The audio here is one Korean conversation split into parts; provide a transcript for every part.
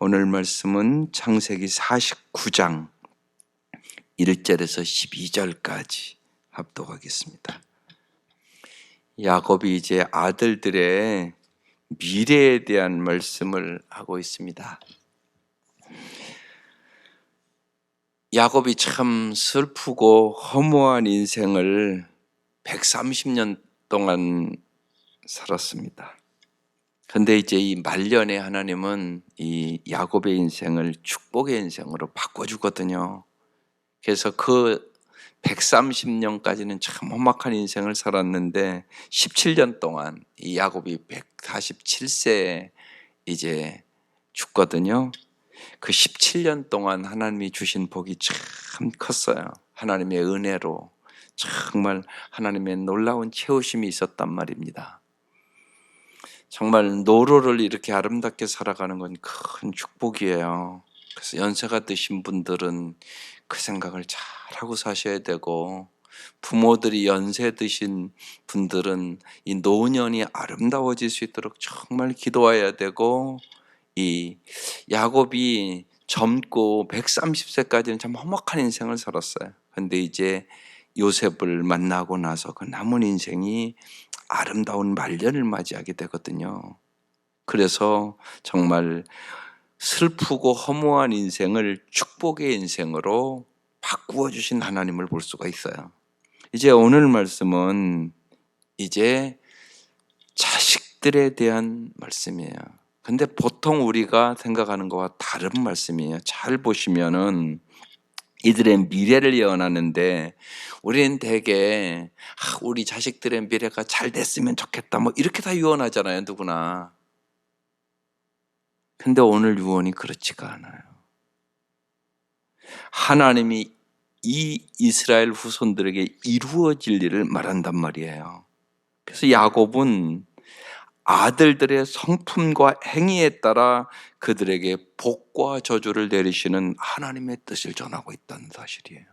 오늘 말씀은 창세기 49장 1절에서 12절까지 합독하겠습니다. 야곱이 이제 아들들의 미래에 대한 말씀을 하고 있습니다. 야곱이 참 슬프고 허무한 인생을 130년 동안 살았습니다. 그런데 이제 이 말년에 하나님은 이 야곱의 인생을 축복의 인생으로 바꿔주거든요. 그래서 그 130년까지는 참 험악한 인생을 살았는데 17년 동안 이 야곱이 147세에 이제 죽거든요. 그 17년 동안 하나님이 주신 복이 참 컸어요. 하나님의 은혜로 정말 하나님의 놀라운 채우심이 있었단 말입니다. 정말 노루를 이렇게 아름답게 살아가는 건 큰 축복이에요. 그래서 연세가 드신 분들은 그 생각을 잘 하고 사셔야 되고, 부모들이 연세 드신 분들은 이 노년이 아름다워질 수 있도록 정말 기도해야 되고, 이 야곱이 젊고 130세까지는 참 험악한 인생을 살았어요. 그런데 이제 요셉을 만나고 나서 그 남은 인생이 아름다운 말년을 맞이하게 되거든요. 그래서 정말 슬프고 허무한 인생을 축복의 인생으로 바꾸어 주신 하나님을 볼 수가 있어요. 이제 오늘 말씀은 이제 자식들에 대한 말씀이에요. 근데 보통 우리가 생각하는 것과 다른 말씀이에요. 잘 보시면은 이들의 미래를 예언하는데, 우리는 대개 우리 자식들의 미래가 잘 됐으면 좋겠다 뭐 이렇게 다 유언하잖아요, 누구나. 근데 오늘 유언이 그렇지가 않아요. 하나님이 이 이스라엘 후손들에게 이루어질 일을 말한단 말이에요. 그래서 야곱은 아들들의 성품과 행위에 따라 그들에게 복과 저주를 내리시는 하나님의 뜻을 전하고 있다는 사실이에요.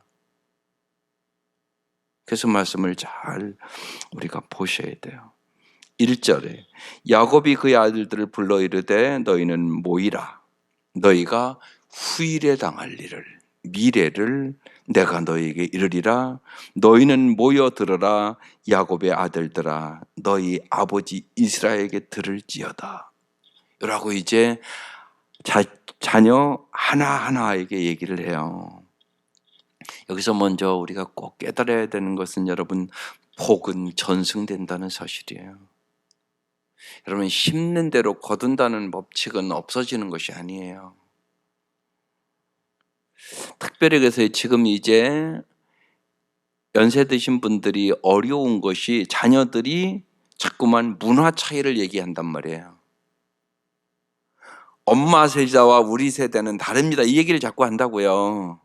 그래서 말씀을 잘 우리가 보셔야 돼요. 1절에 야곱이 그의 아들들을 불러 이르되 너희는 모이라. 너희가 후일에 당할 일을, 미래를 내가 너희에게 이르리라. 너희는 모여 들으라. 야곱의 아들들아, 너희 아버지 이스라엘에게 들을지어다. 라고 이제 자녀 하나하나에게 얘기를 해요. 여기서 먼저 우리가 꼭 깨달아야 되는 것은, 여러분, 복은 전승된다는 사실이에요. 여러분, 심는 대로 거둔다는 법칙은 없어지는 것이 아니에요. 특별히 그래서 지금 이제 연세 드신 분들이 어려운 것이 자녀들이 자꾸만 문화 차이를 얘기한단 말이에요. 엄마 세대와 우리 세대는 다릅니다, 이 얘기를 자꾸 한다고요.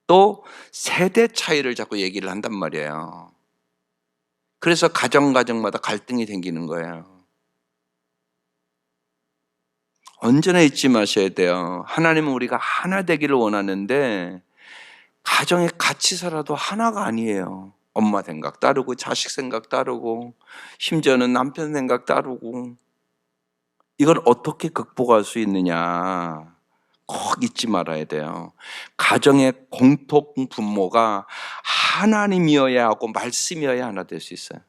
또 세대 차이를 자꾸 얘기를 한단 말이에요. 그래서 가정마다 갈등이 생기는 거예요. 언제나 잊지 마셔야 돼요. 하나님은 우리가 하나 되기를 원하는데 가정에 같이 살아도 하나가 아니에요. 엄마 생각 따르고 자식 생각 따르고 심지어는 남편 생각 따르고, 이걸 어떻게 극복할 수 있느냐 꼭 잊지 말아야 돼요. 가정의 공통 분모가 하나님이어야 하고 말씀이어야 하나 될 수 있어요.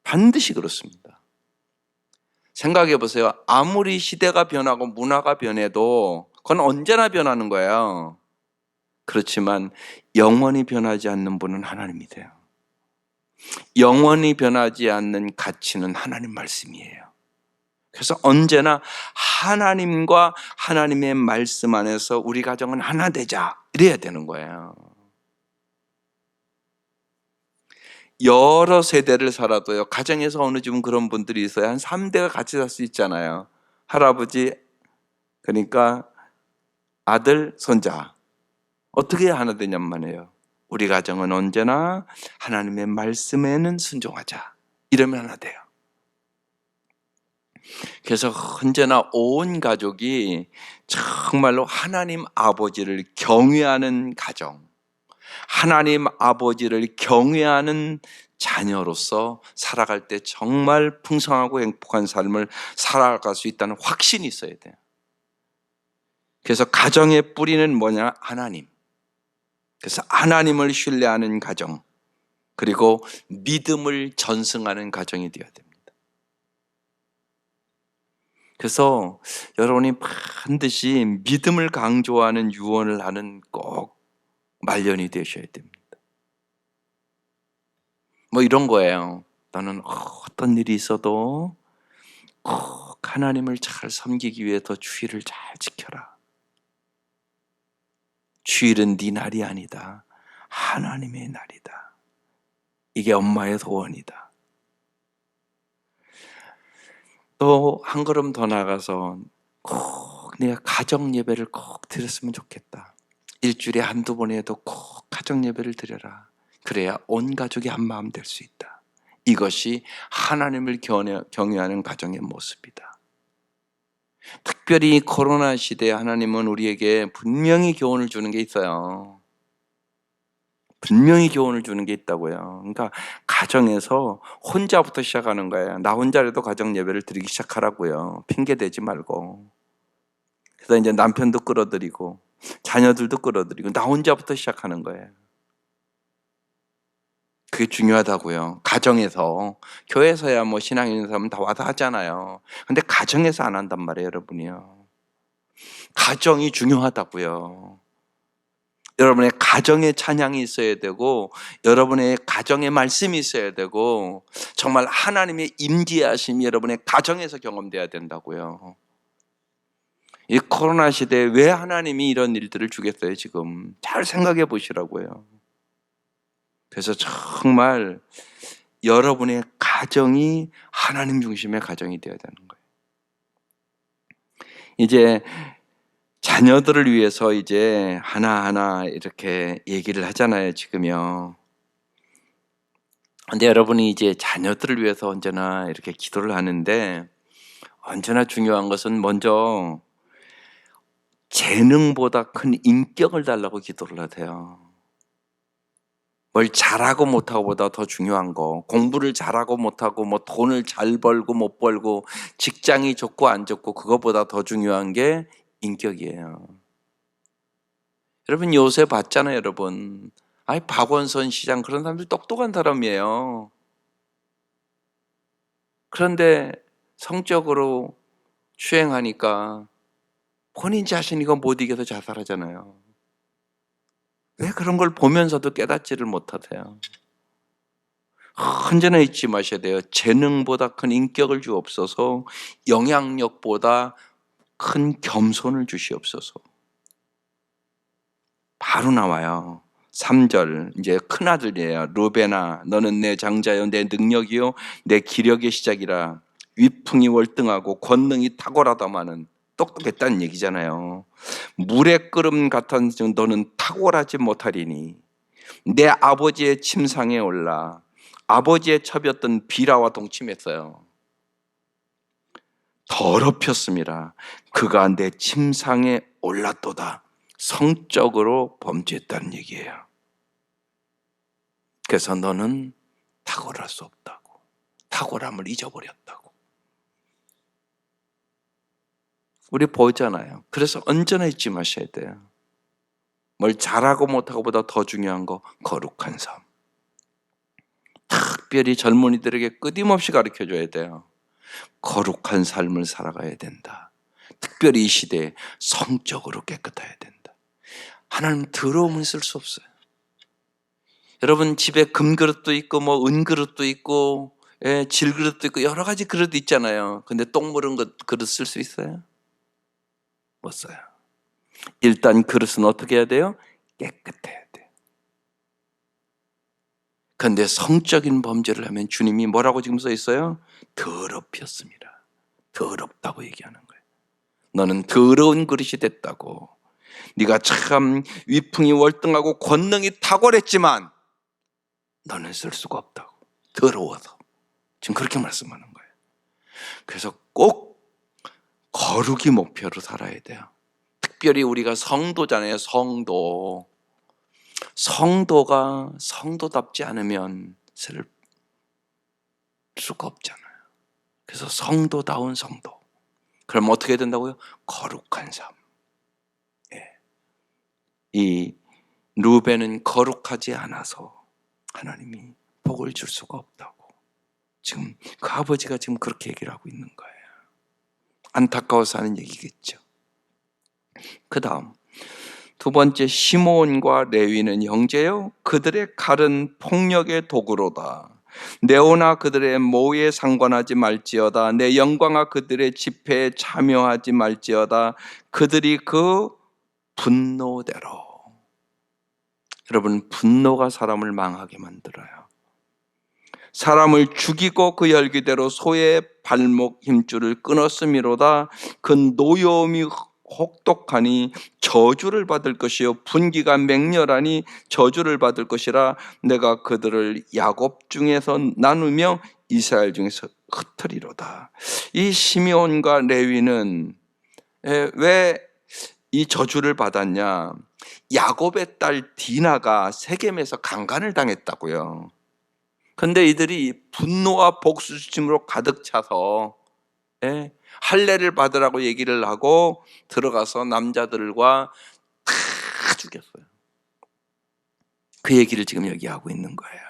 반드시 그렇습니다. 생각해 보세요. 아무리 시대가 변하고 문화가 변해도 그건 언제나 변하는 거예요. 그렇지만 영원히 변하지 않는 분은 하나님이 돼요. 영원히 변하지 않는 가치는 하나님 말씀이에요. 그래서 언제나 하나님과 하나님의 말씀 안에서 우리 가정은 하나 되자, 이래야 되는 거예요. 여러 세대를 살아도요, 가정에서 어느 집은 그런 분들이 있어요. 한 3대가 같이 살 수 있잖아요. 할아버지, 그러니까 아들, 손자. 어떻게 해야 하나 되냔 말이에요. 우리 가정은 언제나 하나님의 말씀에는 순종하자, 이러면 하나 돼요. 그래서 언제나 온 가족이 정말로 하나님 아버지를 경외하는 가정, 하나님 아버지를 경외하는 자녀로서 살아갈 때 정말 풍성하고 행복한 삶을 살아갈 수 있다는 확신이 있어야 돼요. 그래서 가정의 뿌리는 뭐냐? 하나님. 그래서 하나님을 신뢰하는 가정, 그리고 믿음을 전승하는 가정이 되어야 됩니다. 그래서 여러분이 반드시 믿음을 강조하는 유언을 하는 꼭 말년이 되셔야 됩니다. 뭐 이런 거예요. 나는 어떤 일이 있어도 꼭 하나님을 잘 섬기기 위해서 주일을 잘 지켜라. 주일은 네 날이 아니다. 하나님의 날이다. 이게 엄마의 소원이다. 또 한 걸음 더 나가서 꼭 내가 가정 예배를 꼭 드렸으면 좋겠다. 일주일에 한두 번이라도 꼭 가정 예배를 드려라. 그래야 온 가족이 한 마음 될 수 있다. 이것이 하나님을 경외하는 가정의 모습이다. 특별히 코로나 시대에 하나님은 우리에게 분명히 교훈을 주는 게 있어요. 분명히 교훈을 주는 게 있다고요. 그러니까 가정에서 혼자부터 시작하는 거예요. 나 혼자라도 가정 예배를 드리기 시작하라고요. 핑계 대지 말고. 그래서 이제 남편도 끌어들이고 자녀들도 끌어들이고 나 혼자부터 시작하는 거예요. 그게 중요하다고요. 가정에서. 교회에서야 뭐 신앙 있는 사람은 다 와서 하잖아요. 근데 가정에서 안 한단 말이에요, 여러분이요. 가정이 중요하다고요. 여러분의 가정에 찬양이 있어야 되고 여러분의 가정에 말씀이 있어야 되고 정말 하나님의 임재하심이 여러분의 가정에서 경험돼야 된다고요. 이 코로나 시대에 왜 하나님이 이런 일들을 주겠어요, 지금? 잘 생각해 보시라고요. 그래서 정말 여러분의 가정이 하나님 중심의 가정이 되어야 되는 거예요. 이제 자녀들을 위해서 이제 하나하나 이렇게 얘기를 하잖아요, 지금요. 근데 여러분이 이제 자녀들을 위해서 언제나 이렇게 기도를 하는데 언제나 중요한 것은 먼저 재능보다 큰 인격을 달라고 기도를 하세요. 뭘 잘하고 못하고보다 더 중요한 거, 공부를 잘하고 못하고 뭐 돈을 잘 벌고 못 벌고 직장이 좋고 안 좋고 그것보다 더 중요한 게 인격이에요. 여러분 요새 봤잖아요, 여러분. 아이 박원선 시장 그런 사람들 똑똑한 사람이에요. 그런데 성적으로 추행하니까 본인 자신이 이거 못 이겨서 자살하잖아요. 왜 그런 걸 보면서도 깨닫지를 못하세요? 언제나 잊지 마셔야 돼요. 재능보다 큰 인격을 주옵소서, 영향력보다 큰 겸손을 주시옵소서. 바로 나와요. 3절 이제 큰아들이에요. 루벤아 너는 내 장자요 내 능력이요 내 기력의 시작이라. 위풍이 월등하고 권능이 탁월하다마는 똑똑했다는 얘기잖아요. 물의 끓음 같은 너는 탁월하지 못하리니 내 아버지의 침상에 올라. 아버지의 첩이었던 비라와 동침했어요. 더럽혔습니다. 그가 내 침상에 올랐도다. 성적으로 범죄했다는 얘기예요. 그래서 너는 탁월할 수 없다고. 탁월함을 잊어버렸다고. 우리 보잖아요. 그래서 언제나 잊지 마셔야 돼요. 뭘 잘하고 못하고보다 더 중요한 거 거룩한 삶. 특별히 젊은이들에게 끊임없이 가르쳐줘야 돼요. 거룩한 삶을 살아가야 된다. 특별히 이 시대에 성적으로 깨끗해야 된다. 하나님 더러움은 쓸 수 없어요. 여러분 집에 금그릇도 있고 뭐 은그릇도 있고 질그릇도 있고 여러 가지 그릇 있잖아요. 근데 똥 묻은 그릇 쓸 수 있어요? 못 써요. 일단 그릇은 어떻게 해야 돼요? 깨끗해야 돼요. 그런데 성적인 범죄를 하면 주님이 뭐라고 지금 써 있어요? 더럽혔습니다. 더럽다고 얘기하는 거예요. 너는 더러운 그릇이 됐다고. 네가 참 위풍이 월등하고 권능이 탁월했지만 너는 쓸 수가 없다고. 더러워서. 지금 그렇게 말씀하는 거예요. 그래서 꼭 거룩이 목표로 살아야 돼요. 특별히 우리가 성도잖아요. 성도가 성도답지 않으면 쓸 수가 없잖아요. 그래서 성도다운 성도. 그럼 어떻게 된다고요? 거룩한 삶. 이 루벤은 거룩하지 않아서 하나님이 복을 줄 수가 없다고. 지금 그 아버지가 지금 그렇게 얘기를 하고 있는 거예요. 안타까워서 하는 얘기겠죠. 그 다음 두 번째, 시므온과 레위는 형제요 그들의 칼은 폭력의 도구로다. 네오나 그들의 모에 상관하지 말지어다. 내 영광아 그들의 집회에 참여하지 말지어다. 그들이 그 분노대로. 여러분, 분노가 사람을 망하게 만들어요. 사람을 죽이고 그 열기대로 소의 발목 힘줄을 끊었음이로다. 그 노여움이 혹독하니 저주를 받을 것이요 분기가 맹렬하니 저주를 받을 것이라. 내가 그들을 야곱 중에서 나누며 이스라엘 중에서 흩으리로다. 이 시므온과 레위는 왜 이 저주를 받았냐? 야곱의 딸 디나가 세겜에서 강간을 당했다고요. 근데 이들이 분노와 복수심으로 가득 차서 할례를 받으라고 얘기를 하고 들어가서 남자들과 다 죽였어요. 그 얘기를 지금 여기 하고 있는 거예요.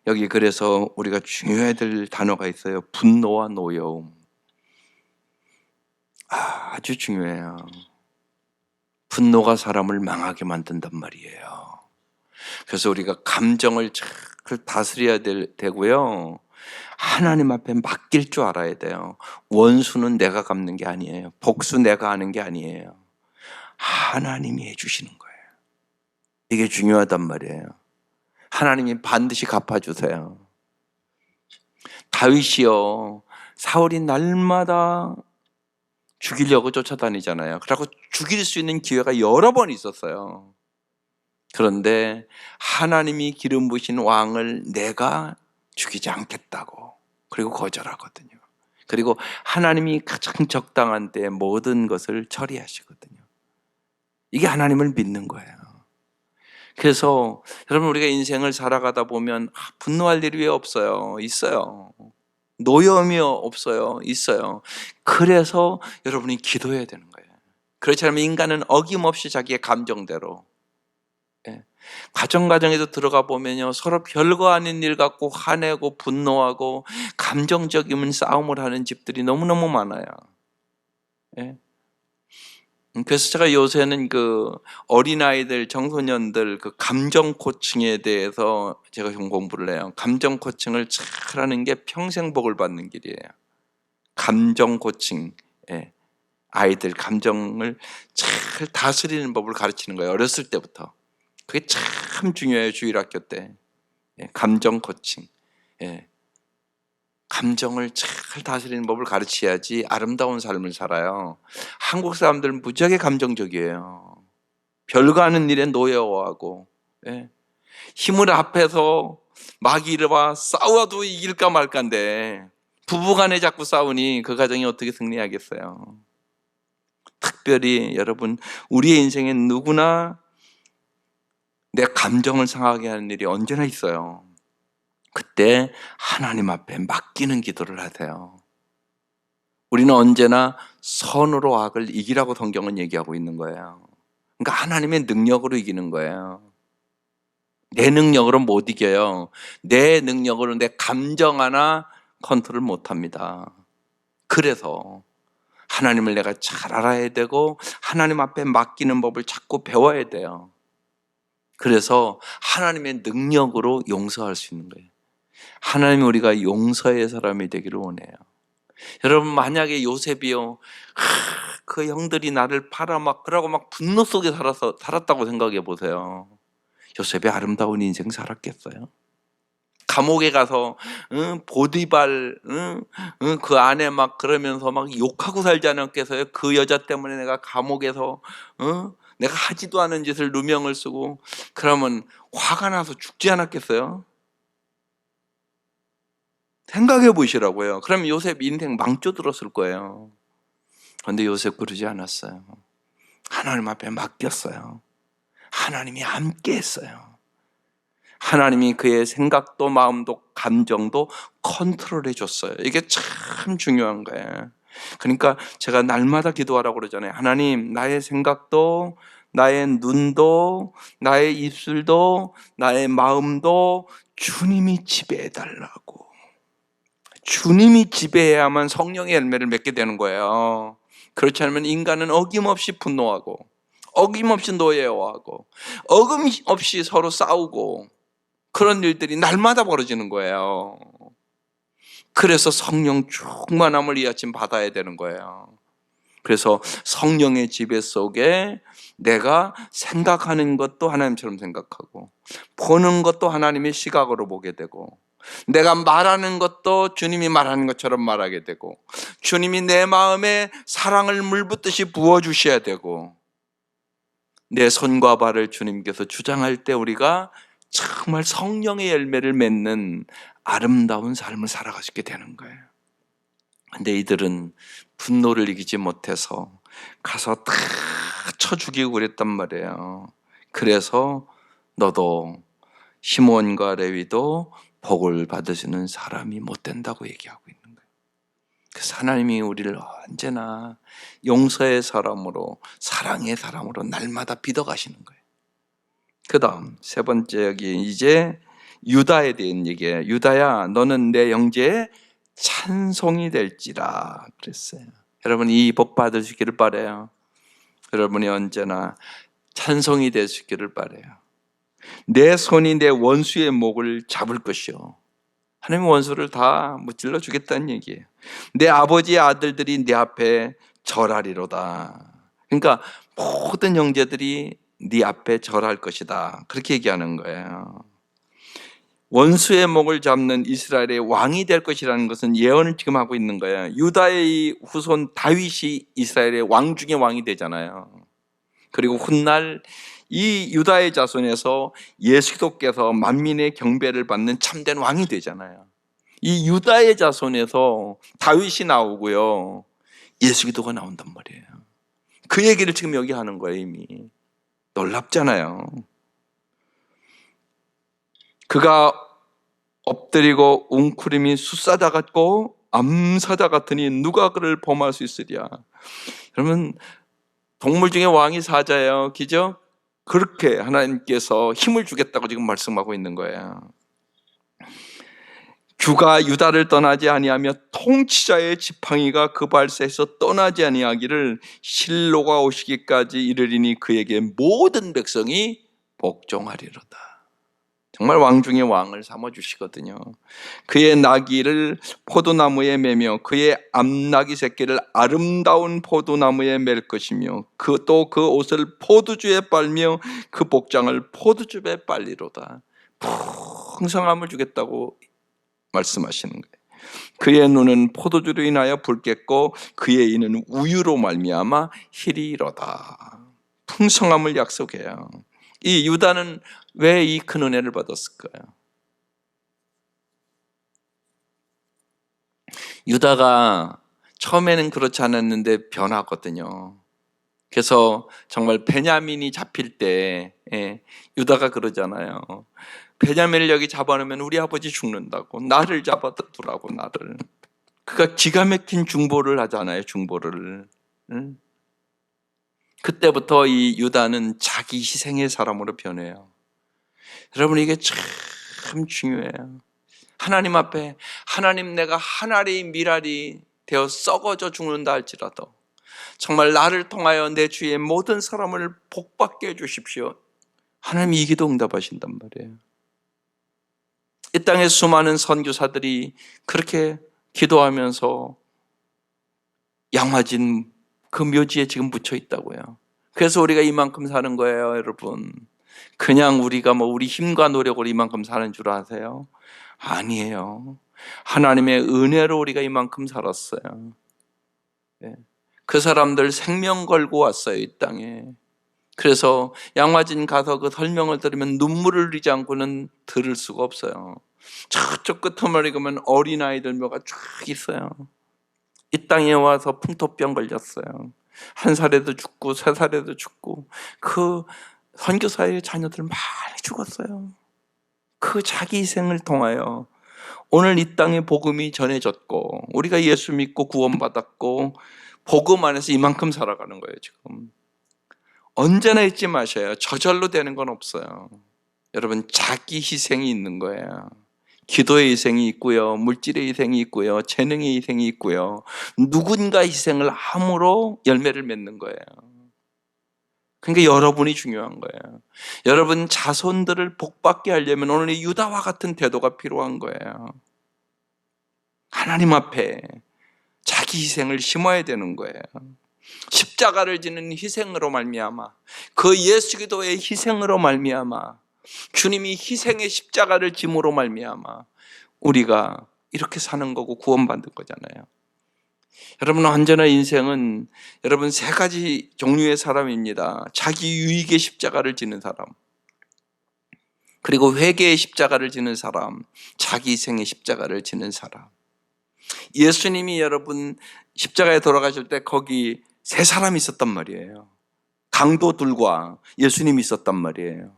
여기 그래서 우리가 중요해야 될 단어가 있어요. 분노와 노여움. 아주 중요해요. 분노가 사람을 망하게 만든단 말이에요. 그래서 우리가 감정을 잘 다스려야 되고요. 하나님 앞에 맡길 줄 알아야 돼요. 원수는 내가 갚는 게 아니에요. 복수 내가 하는 게 아니에요. 하나님이 해주시는 거예요. 이게 중요하단 말이에요. 하나님이 반드시 갚아주세요. 다윗이요, 사울이 날마다 죽이려고 쫓아다니잖아요. 그래서 죽일 수 있는 기회가 여러 번 있었어요. 그런데 하나님이 기름 부으신 왕을 내가 죽이지 않겠다고, 그리고 거절하거든요. 그리고 하나님이 가장 적당한 때에 모든 것을 처리하시거든요. 이게 하나님을 믿는 거예요. 그래서 여러분, 우리가 인생을 살아가다 보면 분노할 일이 왜 없어요? 있어요. 노여움이 없어요? 있어요. 그래서 여러분이 기도해야 되는 거예요. 그렇지 않으면 인간은 어김없이 자기의 감정대로, 가정에도 들어가 보면요, 서로 별거 아닌 일 갖고 화내고 분노하고 감정적인 싸움을 하는 집들이 너무너무 많아요. 그래서 제가 요새는 그 어린아이들, 청소년들 그 감정 코칭에 대해서 제가 좀 공부를 해요. 감정 코칭을 잘 하는 게 평생 복을 받는 길이에요. 감정 코칭. 아이들 감정을 잘 다스리는 법을 가르치는 거예요. 어렸을 때부터. 그게 참 중요해요. 주일학교 때. 감정 코칭. 감정을 잘 다스리는 법을 가르쳐야지 아름다운 삶을 살아요. 한국 사람들은 무지하게 감정적이에요. 별거 아닌 일에 노여워하고, 힘을 합해서 마귀와 싸워도 이길까 말까인데 부부간에 자꾸 싸우니 그 가정이 어떻게 승리하겠어요? 특별히 여러분, 우리의 인생에 누구나 내 감정을 상하게 하는 일이 언제나 있어요. 그때 하나님 앞에 맡기는 기도를 하세요. 우리는 언제나 선으로 악을 이기라고 성경은 얘기하고 있는 거예요. 그러니까 하나님의 능력으로 이기는 거예요. 내 능력으로 못 이겨요. 내 능력으로 내 감정 하나 컨트롤 못 합니다. 그래서 하나님을 내가 잘 알아야 되고 하나님 앞에 맡기는 법을 자꾸 배워야 돼요. 그래서 하나님의 능력으로 용서할 수 있는 거예요. 하나님이 우리가 용서의 사람이 되기를 원해요. 여러분, 만약에 요셉이요, 그 형들이 나를 팔아 그러고 분노 속에 살았다고 생각해 보세요. 요셉이 아름다운 인생 살았겠어요? 감옥에 가서 보디발 그 안에 그러면서 욕하고 살지 않았겠어요? 그 여자 때문에 내가 감옥에서 내가 하지도 않은 짓을 누명을 쓰고, 그러면 화가 나서 죽지 않았겠어요? 생각해 보시라고요. 그럼 요셉 인생 망쳐들었을 거예요. 그런데 요셉 그러지 않았어요. 하나님 앞에 맡겼어요. 하나님이 함께 했어요. 하나님이 그의 생각도 마음도 감정도 컨트롤해 줬어요. 이게 참 중요한 거예요. 그러니까 제가 날마다 기도하라고 그러잖아요. 하나님, 나의 생각도, 나의 눈도, 나의 입술도, 나의 마음도 주님이 지배해달라고. 주님이 지배해야만 성령의 열매를 맺게 되는 거예요. 그렇지 않으면 인간은 어김없이 분노하고, 어김없이 노예화하고, 어김없이 서로 싸우고, 그런 일들이 날마다 벌어지는 거예요. 그래서 성령 충만함을 이 아침 받아야 되는 거예요. 그래서 성령의 지배 속에 내가 생각하는 것도 하나님처럼 생각하고, 보는 것도 하나님의 시각으로 보게 되고, 내가 말하는 것도 주님이 말하는 것처럼 말하게 되고, 주님이 내 마음에 사랑을 물붓듯이 부어주셔야 되고, 내 손과 발을 주님께서 주장할 때 우리가 정말 성령의 열매를 맺는 아름다운 삶을 살아갈 수 있게 되는 거예요. 근데 이들은 분노를 이기지 못해서 가서 다 쳐 죽이고 그랬단 말이에요. 그래서 너도 시몬과 레위도 복을 받으시는 사람이 못 된다고 얘기하고 있는 거예요. 그래서 하나님이 우리를 언제나 용서의 사람으로, 사랑의 사람으로 날마다 빚어가시는 거예요. 그 다음 세 번째, 여기 이제 유다에 대한 얘기예요. 유다야, 너는 내 형제의 찬송이 될지라 그랬어요. 여러분, 이 복 받으시기를 바라요. 여러분이 언제나 찬송이 되시기를 바라요. 내 손이 내 원수의 목을 잡을 것이요, 하나님 원수를 다 무찔러 주겠다는 얘기예요. 내 아버지의 아들들이 내 앞에 절하리로다. 그러니까 모든 형제들이 네 앞에 절할 것이다, 그렇게 얘기하는 거예요. 원수의 목을 잡는 이스라엘의 왕이 될 것이라는 것은 예언을 지금 하고 있는 거예요. 유다의 후손 다윗이 이스라엘의 왕 중에 왕이 되잖아요. 그리고 훗날 이 유다의 자손에서 예수 그리스도께서 만민의 경배를 받는 참된 왕이 되잖아요. 이 유다의 자손에서 다윗이 나오고요, 예수 그리스도가 나온단 말이에요. 그 얘기를 지금 여기 하는 거예요. 이미 놀랍잖아요. 그가 엎드리고 웅크림이 숫사자 같고 암사자 같으니 누가 그를 범할 수 있으랴. 여러분, 동물 중에 왕이 사자예요, 그죠? 그렇게 하나님께서 힘을 주겠다고 지금 말씀하고 있는 거예요. 주가 유다를 떠나지 아니하며 통치자의 지팡이가 그 발새에서 떠나지 아니하기를 실로가 오시기까지 이르리니 그에게 모든 백성이 복종하리로다. 정말 왕 중에 왕을 삼아주시거든요. 그의 나귀를 포도나무에 매며 그의 암나귀 새끼를 아름다운 포도나무에 맬 것이며 또 그 옷을 포도주에 빨며 그 복장을 포도즙에 빨리로다. 풍성함을 주겠다고 말씀하시는 거예요. 그의 눈은 포도주로 인하여 붉겠고 그의 이는 우유로 말미암아 희리로다. 풍성함을 약속해요. 이 유다는 왜 이 큰 은혜를 받았을까요? 유다가 처음에는 그렇지 않았는데 변하거든요. 그래서 정말 베냐민이 잡힐 때 유다가 그러잖아요. 베냐민을 여기 잡아놓으면 우리 아버지 죽는다고, 나를 잡아두라고, 나를. 그가 기가 막힌 중보를 하잖아요. 중보를. 그때부터 이 유다는 자기 희생의 사람으로 변해요. 여러분, 이게 참 중요해요. 하나님 앞에, 하나님, 내가 하나의 미랄이 되어 썩어져 죽는다 할지라도 정말 나를 통하여 내 주위의 모든 사람을 복받게 해주십시오. 하나님이 이 기도 응답하신단 말이에요. 이 땅에 수많은 선교사들이 그렇게 기도하면서 양화진 그 묘지에 지금 묻혀 있다고요. 그래서 우리가 이만큼 사는 거예요, 여러분. 그냥 우리가 우리 힘과 노력으로 이만큼 사는 줄 아세요? 아니에요. 하나님의 은혜로 우리가 이만큼 살았어요. 그 사람들 생명 걸고 왔어요, 이 땅에. 그래서 양화진 가서 그 설명을 들으면 눈물을 흘리지 않고는 들을 수가 없어요. 저쪽 끝머리 가면 어린아이들 묘가 쫙 있어요. 이 땅에 와서 풍토병 걸렸어요. 1살에도 죽고 3살에도 죽고, 그 선교사의 자녀들 많이 죽었어요. 그 자기 희생을 통하여 오늘 이 땅에 복음이 전해졌고 우리가 예수 믿고 구원받았고 복음 안에서 이만큼 살아가는 거예요. 지금 언제나 잊지 마셔요. 저절로 되는 건 없어요. 여러분, 자기 희생이 있는 거예요. 기도의 희생이 있고요, 물질의 희생이 있고요, 재능의 희생이 있고요, 누군가 희생을 함으로 열매를 맺는 거예요. 그러니까 여러분이 중요한 거예요. 여러분 자손들을 복받게 하려면 오늘 이 유다와 같은 태도가 필요한 거예요. 하나님 앞에 자기 희생을 심어야 되는 거예요. 십자가를 지는 희생으로 말미암아, 그 예수 기도의 희생으로 말미암아, 주님이 희생의 십자가를 짐으로 말미암아 우리가 이렇게 사는 거고 구원받는 거잖아요. 여러분, 언제나 인생은 여러분 세 가지 종류의 사람입니다. 자기 유익의 십자가를 지는 사람, 그리고 회개의 십자가를 지는 사람, 자기 희생의 십자가를 지는 사람. 예수님이 여러분 십자가에 돌아가실 때 거기 세 사람이 있었단 말이에요. 강도들과 예수님이 있었단 말이에요.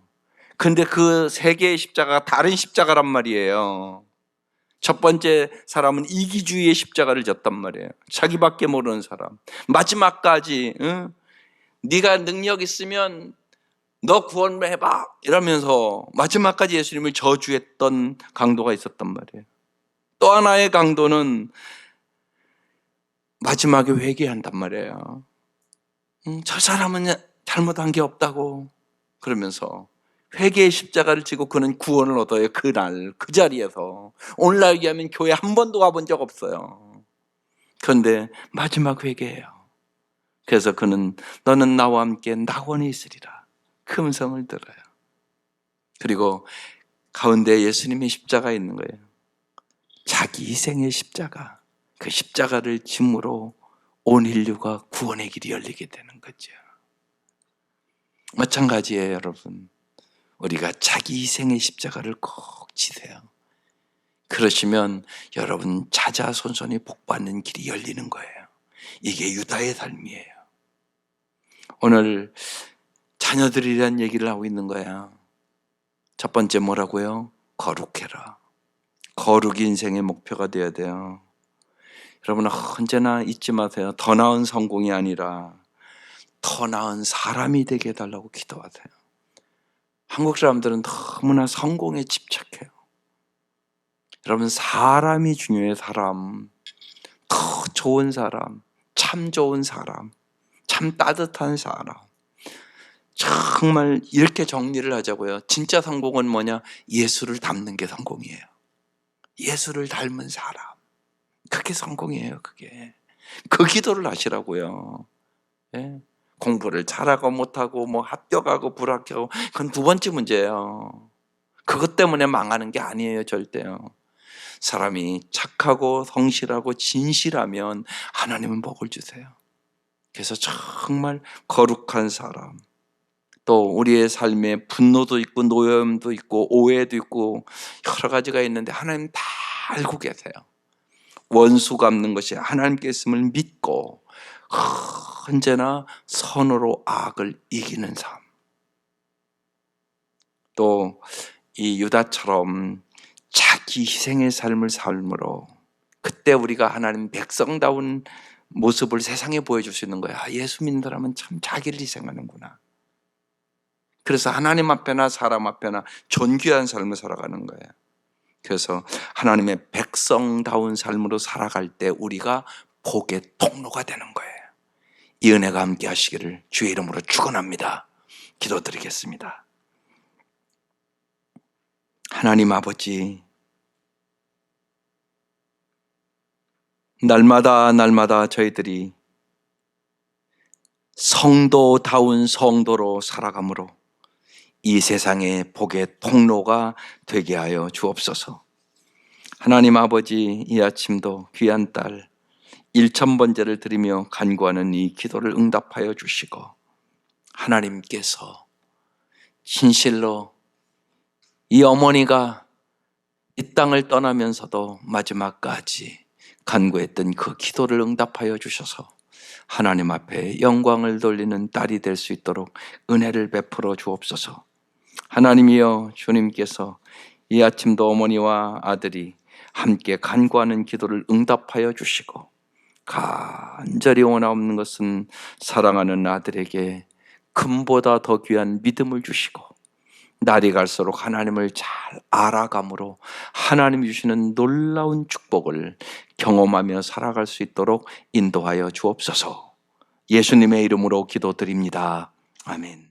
근데 그 세 개의 십자가가 다른 십자가란 말이에요. 첫 번째 사람은 이기주의의 십자가를 졌단 말이에요. 자기밖에 모르는 사람. 마지막까지 네가 능력 있으면 너 구원 해봐 이러면서 마지막까지 예수님을 저주했던 강도가 있었단 말이에요. 또 하나의 강도는 마지막에 회개한단 말이에요. 저 사람은 잘못한 게 없다고 그러면서 회개의 십자가를 지고 그는 구원을 얻어요. 그날 그 자리에서. 오늘날 얘기하면 교회 한 번도 가본 적 없어요. 그런데 마지막 회개예요. 그래서 그는 너는 나와 함께 낙원에 있으리라 그 음성을 들어요. 그리고 가운데 예수님의 십자가 있는 거예요. 자기 희생의 십자가. 그 십자가를 짐으로 온 인류가 구원의 길이 열리게 되는 거죠. 마찬가지예요, 여러분. 우리가 자기 희생의 십자가를 꼭 지세요. 그러시면 여러분 자자손손이 복받는 길이 열리는 거예요. 이게 유다의 삶이에요. 오늘 자녀들이란 얘기를 하고 있는 거야. 첫 번째 뭐라고요? 거룩해라. 거룩이 인생의 목표가 되어야 돼요. 여러분 언제나 잊지 마세요. 더 나은 성공이 아니라 더 나은 사람이 되게 해달라고 기도하세요. 한국 사람들은 너무나 성공에 집착해요. 여러분 사람이 중요해요. 사람. 더 좋은 사람, 참 좋은 사람, 참 따뜻한 사람. 정말 이렇게 정리를 하자고요. 진짜 성공은 뭐냐? 예수를 닮는 게 성공이에요. 예수를 닮은 사람. 그게 성공이에요. 그게. 그 기도를 하시라고요. 예? 공부를 잘하고 못하고 뭐 합격하고 불합격하고 그건 두 번째 문제예요. 그것 때문에 망하는 게 아니에요. 절대요. 사람이 착하고 성실하고 진실하면 하나님은 복을 주세요. 그래서 정말 거룩한 사람, 또 우리의 삶에 분노도 있고 노여움도 있고 오해도 있고 여러 가지가 있는데 하나님 다 알고 계세요. 원수 갚는 것이 하나님께 있음을 믿고 언제나 선으로 악을 이기는 삶. 또 이 유다처럼 자기 희생의 삶을 삶으로 그때 우리가 하나님 백성다운 모습을 세상에 보여줄 수 있는 거야. 예수 믿는 사람은 참 자기를 희생하는구나. 그래서 하나님 앞에나 사람 앞에나 존귀한 삶을 살아가는 거예요. 그래서 하나님의 백성다운 삶으로 살아갈 때 우리가 복의 통로가 되는 거예요. 이 은혜가 함께 하시기를 주의 이름으로 축원합니다. 기도드리겠습니다. 하나님 아버지, 날마다 저희들이 성도다운 성도로 살아감으로 이 세상의 복의 통로가 되게 하여 주옵소서. 하나님 아버지, 이 아침도 귀한 딸 1000번제를 드리며 간구하는 이 기도를 응답하여 주시고 하나님께서 진실로 이 어머니가 이 땅을 떠나면서도 마지막까지 간구했던 그 기도를 응답하여 주셔서 하나님 앞에 영광을 돌리는 딸이 될 수 있도록 은혜를 베풀어 주옵소서. 하나님이여, 주님께서 이 아침도 어머니와 아들이 함께 간구하는 기도를 응답하여 주시고, 간절히 원하옵는 것은 사랑하는 아들에게 금보다 더 귀한 믿음을 주시고, 날이 갈수록 하나님을 잘 알아감으로 하나님이 주시는 놀라운 축복을 경험하며 살아갈 수 있도록 인도하여 주옵소서. 예수님의 이름으로 기도드립니다. 아멘.